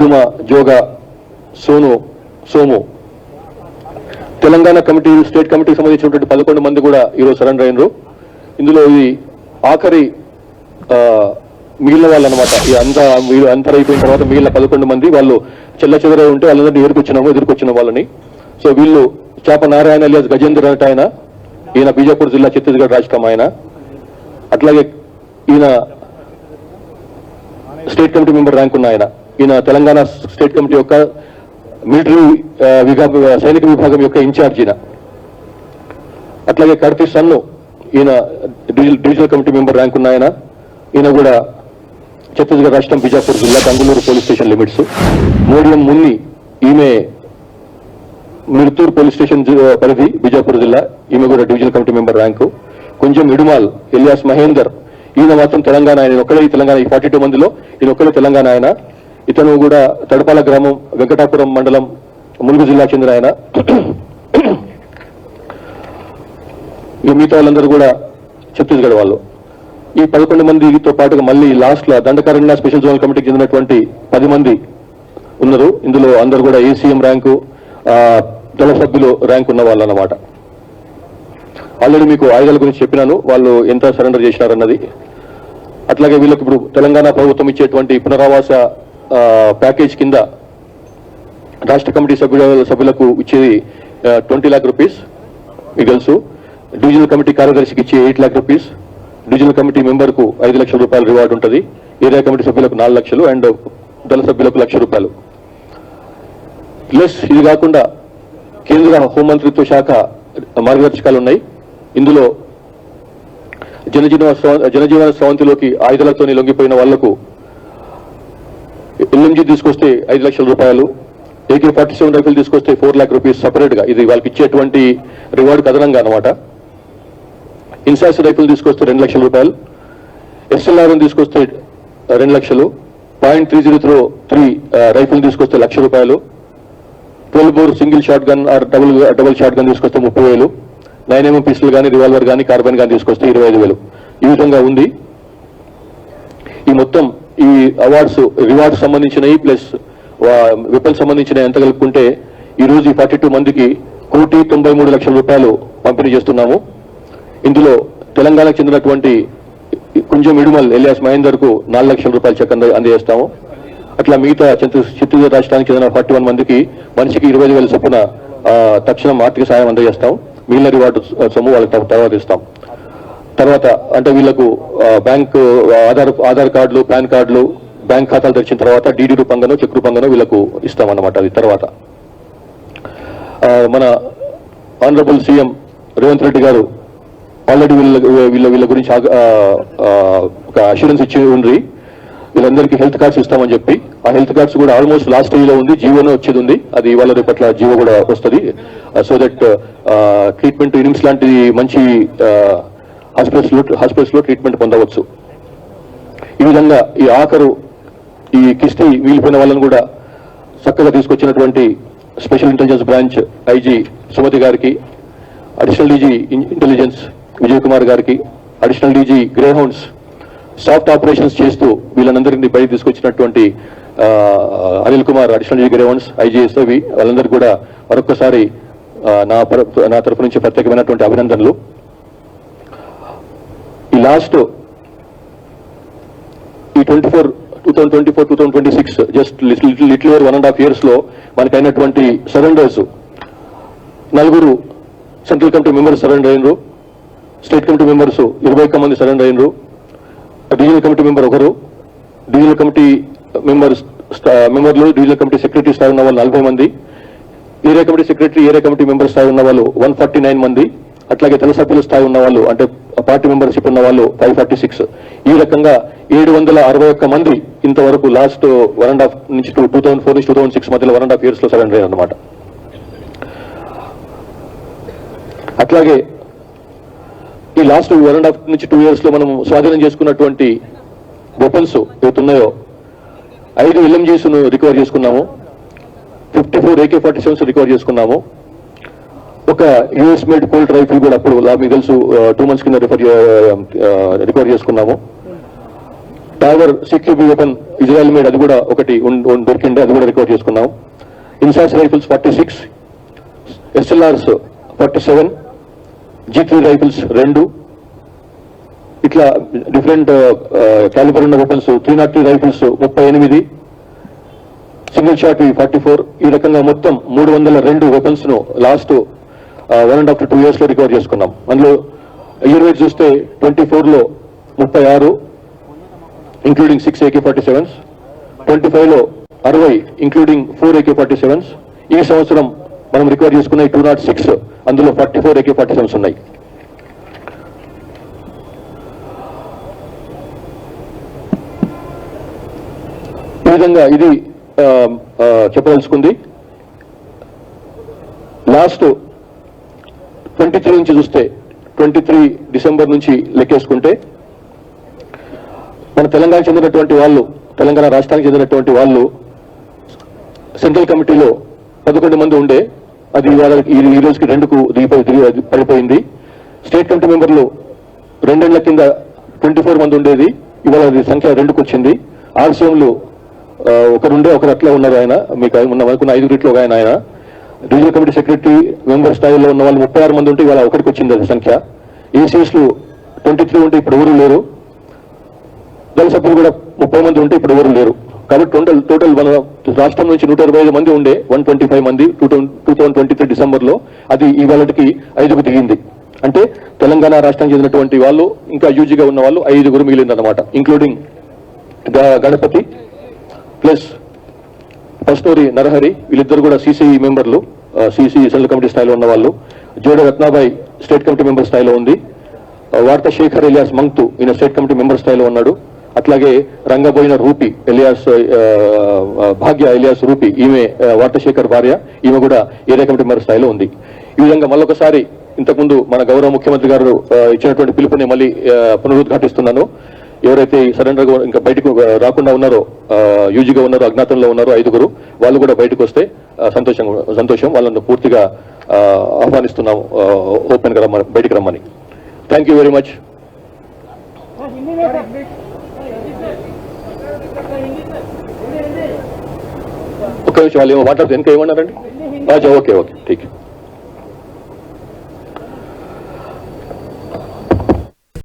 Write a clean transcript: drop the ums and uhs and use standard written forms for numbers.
నిడుమ, Joga, Somu. Telangana committee, state కమిటీకి సంబంధించినటువంటి 11 మంది కూడా ఈరోజు సరెండర్ అయినరు. ఇందులో ఈ ఆఖరి మిగిలిన వాళ్ళు అనమాట. ఈ అంతా అయిపోయిన తర్వాత మిగిలిన 11 మంది వాళ్ళు చెల్ల చెదరై ఉంటే వాళ్ళందరినీ ఎదుర్కొచ్చిన వాళ్ళని. సో వీళ్ళు చాప నారాయణ అలియాస్ గజేంద్ర అట ఆయన, ఈయన బీజాపూర్ జిల్లా ఛత్తీస్గఢ్ రాష్ట్రం ఆయన. అట్లాగే ఈయన స్టేట్ కమిటీ మెంబర్ ర్యాంక్ ఉన్న ఆయన. ఈయన తెలంగాణ స్టేట్ కమిటీ యొక్క మిలిటరీ సైనిక విభాగం యొక్క ఇన్ఛార్జ్ ఈయన. అట్లాగే కర్తి సన్ను, ఈయన డివిజనల్ కమిటీ మెంబర్ ర్యాంక్ ఉన్న ఆయన. ఈయన కూడా ఛత్తీస్గఢ్ రాష్ట్రం బీజాపూర్ జిల్లా Gangaloor police station limits. Modiyam Munni, ఈమె మిర్తూర్ పోలీస్ స్టేషన్ పరిధి బీజాపూర్ జిల్లా, ఈమె కూడా డివిజనల్ కమిటీ మెంబర్ ర్యాంకు. కొంచెం ఇడుమాల్ ఎలియాస్ మహేందర్, ఈయన మాత్రం తెలంగాణ ఆయన, ఒక్కడే తెలంగాణ. ఈ 42 మందిలో ఈయన ఒక్కడే తెలంగాణ ఆయన. ఇతను కూడా తడపాల గ్రామం, వెంకటాపురం మండలం, ములుగు జిల్లా చెందిన ఆయన. ఈ మిగతా వాళ్ళందరూ కూడా ఛత్తీస్గఢ్ వాళ్ళు. ఈ 11 మందితో పాటుగా మళ్ళీ లాస్ట్ లో దండకారణ్య స్పెషల్ జోనల్ కమిటీకి చెందినటువంటి 10 మంది ఉన్నారు. ఇందులో అందరూ కూడా ఏసీఎం ర్యాంకు, దళ సభ్యులు ర్యాంక్ ఉన్న వాళ్ళు అన్నమాట. ఆల్రెడీ మీకు ఆయుధాల గురించి చెప్పినాను, వాళ్ళు ఎంత సరెండర్ చేసినారన్నది. అట్లాగే వీళ్ళకి ఇప్పుడు తెలంగాణ ప్రభుత్వం ఇచ్చేటువంటి పునరావాస ప్యాకేజ్ కింద రాష్ట్ర కమిటీ సభ్యులకు ఇచ్చేది 20 lakh రూపీస్ మీకు తెలుసు. డివిజనల్ కమిటీ కార్యదర్శికి ఇచ్చే 8 lakh rupees, divisional committee member కు 5 లక్షల రూపాయల రివార్డు ఉంటుంది. ఏరియా కమిటీ సభ్యులకు 4 లక్షలు అండ్ దళ సభ్యులకు 1 లక్ష రూపాయలు. ప్లస్ ఇది కాకుండా కేంద్ర హోంమంత్రిత్వ శాఖ మార్గదర్శకాలు ఉన్నాయి. ఇందులో జనజీవన స్రవంతిలోకి ఆయుధాలతో లొంగిపోయిన వాళ్లకు ఎల్ఎంజీ తీసుకొస్తే 5 లక్షల రూపాయలు, AK-47 రైఫిల్ తీసుకొస్తే 4 lakh రూపీస్ సపరేట్ గా, ఇది వాళ్ళకి ఇచ్చేటువంటి రివార్డు అదనంగా అనమాట. ఇన్సాస్ రైఫిల్ తీసుకొస్తే 2 లక్షల రూపాయలు, SLR తీసుకొస్తే 2 లక్షలు, .3003 రైఫిల్ తీసుకొస్తే 1 లక్ష రూపాయలు, 12 bore single shot gun or double shot gun తీసుకొస్తే 30,000, 9mm పిస్టల్ కానీ, రివాల్వర్ కానీ, కార్బన్ కానీ తీసుకొస్తే 25,000. ఈ విధంగా ఉంది. ఈ మొత్తం ఈ రివార్డ్స్ సంబంధించినవి ప్లస్ వెపన్ సంబంధించిన ఎంత కలుపుకుంటే ఈ రోజు ఈ 42 మందికి 1,93,00,000 రూపాయలు పంపిణీ చేస్తున్నాము. ఇందులో తెలంగాణకు చెందినటువంటి కొంచెం ఇడుమల్ ఎలియాస్ మహేందర్ కు 4 లక్షల రూపాయల చెక్ అందజేస్తాము. అట్లా మిగతా ఛత్తీస్గఢ్ రాష్ట్రానికి చెందిన 41 మందికి మనిషికి 25,000 చొప్పున తక్షణం ఆర్థిక సాయం అందజేస్తాం. మిగిలిన రివార్డు సొమ్ము వాళ్ళకి తర్వాత ఇస్తాం. తర్వాత అంటే వీళ్లకు బ్యాంక్ ఆధార్ కార్డులు, పాన్ కార్డులు, బ్యాంక్ ఖాతాలు తెరిచిన తర్వాత డీడీ రూపంగానో చెక్ రూపంగానో వీళ్ళకు ఇస్తామన్నమాట. అది తర్వాత మన ఆనరబుల్ సీఎం రేవంత్ రెడ్డి గారు ఆల్రెడీ వీళ్ళ గురించి ఒక అష్యూరెన్స్ ఇచ్చి ఉండ్రి. వీళ్ళందరికీ హెల్త్ కార్డ్స్ ఇస్తామని చెప్పి, ఆ హెల్త్ కార్డ్స్ కూడా ఆల్మోస్ట్ లాస్ట్ స్టేజ్ లో ఉంది. జీవోనే వచ్చేది ఉంది, అది ఇవాళ రేపట్ల జీవో కూడా వస్తుంది. సో దట్ ట్రీట్మెంట్ ఇనిమ్స్ లాంటి మంచి హాస్పిటల్స్ లో ట్రీట్మెంట్ పొందవచ్చు. ఈ విధంగా ఈ ఈ కిస్తీ వీలిపోయిన వాళ్ళని కూడా చక్కగా తీసుకొచ్చినటువంటి special intelligence branch IG Sumathi గారికి, additional DG intelligence Vijay Kumar గారికి, additional DG greyhounds soft operations చేస్తూ వీళ్ళందరినీ బయట తీసుకొచ్చినటువంటి Anil Kumar, additional DG greyhounds, ఐజీఎస్వి వాళ్ళందరికీ కూడా మరొకసారి నా తరఫు నుంచి ప్రత్యేకమైనటువంటి అభినందనలు. ఈ లాస్ట్ ఈ 2024-2026 జస్ట్ లిటిల్ ఓవర్ 1.5 years లో మనకైనటువంటి surrenders 4 central committee members surrender అయినరు, స్టేట్ కమిటీ మెంబర్స్ 21 మంది సరెండర్ అయినరు, divisional committee member 1, divisional committee మెంబర్లు డివిజనల్ కమిటీ సెక్రటరీ స్థాయి ఉన్న వాళ్ళు 40 మంది, area committee secretary, area committee member స్థాయి ఉన్న వాళ్ళు 149 మంది, అట్లాగే తెల సభ్యుల స్థాయి ఉన్న వాళ్ళు అంటే పార్టీ మెంబర్షిప్ ఉన్న వాళ్ళు 546. ఈ రకంగా 761 మంది ఇంతవరకు లాస్ట్ 1.5 నుంచి 2004-2006 మధ్యలో 1.5 years లో సరెండర్ అయ్యారు అన్నమాట. అట్లాగే ఈ లాస్ట్ 1.5 నుంచి 2 years లో మనం స్వాధీనం చేసుకున్నటువంటి వెపన్స్ ఏవైతున్నాయో 5 LMGs ను రికవర్ చేసుకున్నాము, 54 AK-47s రికవర్ చేసుకున్నాము, ఒక యూఎస్ మేడ్ కోల్ట్ రైఫిల్ కూడా అప్పుడు మీకు తెలుసు 2 months కింద రికవర్ చేసుకున్నాము. టావర్ సిక్యూబీ వెపన్ ఇజ్రాయల్ మేడ్, అది కూడా ఒకటి దొరికింది, అది కూడా రికవర్ చేసుకున్నాం. INSAS rifles 46, SLRs 47, G3 rifles 2, ఇట్లా డిఫరెంట్ క్యాలిబర్ ఉన్న వెపన్స్ 303 రైఫిల్స్ 38, సింగిల్ షాట్ 44. ఈ రకంగా మొత్తం 302 వెపన్స్ ను లాస్ట్ 1.5 to 2 years లో రికవర్ చేసుకున్నాం. అందులో ఇయర్ వైజ్ చూస్తే 24 లో 36, ఇంక్లూడింగ్ 6 AK-47s, 25 లో 60, ఇంక్లూడింగ్ 4 AK-47s. ఈ సంవత్సరం మనం రికవర్ చేసుకున్న 206, అందులో 44 AK-47s ఉన్నాయి. ఈ విధంగా ఇది చెప్పదలుచుకుంది. లాస్ట్ 23 నుంచి చూస్తే 23 డిసెంబర్ నుంచి లెక్కేసుకుంటే మన తెలంగాణ చెందినటువంటి వాళ్ళు, తెలంగాణ రాష్ట్రానికి చెందినటువంటి వాళ్ళు సెంట్రల్ కమిటీలో 11 మంది ఉండే, అది ఈ రోజుకి 2కు పడిపోయింది. స్టేట్ కమిటీ మెంబర్లు 2 ఏళ్ల కింద 24 మంది ఉండేది, ఇవాళ అది సంఖ్య 2కు వచ్చింది. ఆర్సీఎంలు ఒకరుండే, ఒకరు అట్లా ఉన్నారు. ఆయన మీకు అనుకున్న 5 ఒక ఆయన రీజనల్ కమిటీ సెక్రటరీ మెంబర్ స్థాయిలో ఉన్న వాళ్ళు 36 మంది ఉంటే ఇవాళ 1కి వచ్చింది అది సంఖ్య. ఏసీఎస్లు 23 ఉంటే ఇప్పుడు ఎవరు లేరు. దళ సభ్యులు కూడా 30 మంది ఉంటే ఇప్పుడు ఎవరు లేరు. కాబట్టి టోటల్ మన రాష్ట్రం నుంచి 125 మంది ఉండే 125 మంది 2023 డిసెంబర్లో, అది ఇవాళకి 5కు దిగింది. అంటే తెలంగాణ రాష్ట్రానికి చెందినటువంటి వాళ్ళు ఇంకా యూజీగా ఉన్న వాళ్ళు 5 మిగిలిందన్నమాట, ఇంక్లూడింగ్ గణపతి ప్లస్ పస్నూరి నరహరి, వీళ్ళిద్దరు కూడా సిసిఈ మెంబర్లు, సిసిఈ సెంట్రల్ కమిటీ స్థాయిలో ఉన్న వాళ్ళు. జోడ రత్నాబాయ్ స్టేట్ కమిటీ మెంబర్ స్థాయిలో ఉంది. వార్త శేఖర్ ఎలియాస్ మంగ్తు, ఈయన స్టేట్ కమిటీ మెంబర్ స్థాయిలో ఉన్నాడు. అట్లాగే రంగబోయిన రూపి ఎలియాస్, భాగ్య ఎలియాస్ రూపి, ఈమె వార్తశేఖర్ భార్య, ఈమె కూడా ఏరియా కమిటీ మెంబర్ స్థాయిలో ఉంది. ఈ విధంగా మళ్ళొకసారి ఇంతకుముందు మన గౌరవ ముఖ్యమంత్రి గారు ఇచ్చినటువంటి పిలుపుని మళ్ళీ పునరుద్ఘాటిస్తున్నాను. ఎవరైతే సరెండర్ ఇంకా బయటకు రాకుండా ఉన్నారో, యూజీగా ఉన్నారో, అజ్ఞాతంలో ఉన్నారో 5, వాళ్ళు కూడా బయటకు వస్తే సంతోషం. వాళ్ళని పూర్తిగా ఆహ్వానిస్తున్నాము ఓపెన్ గా బయటికి రమ్మని. Thank you very much. ఒక్క నిమిషం, వాళ్ళు ఏమో మాట్లాడుతూ ఇంకా ఏమన్నారండి? ఓకే ఠీక్.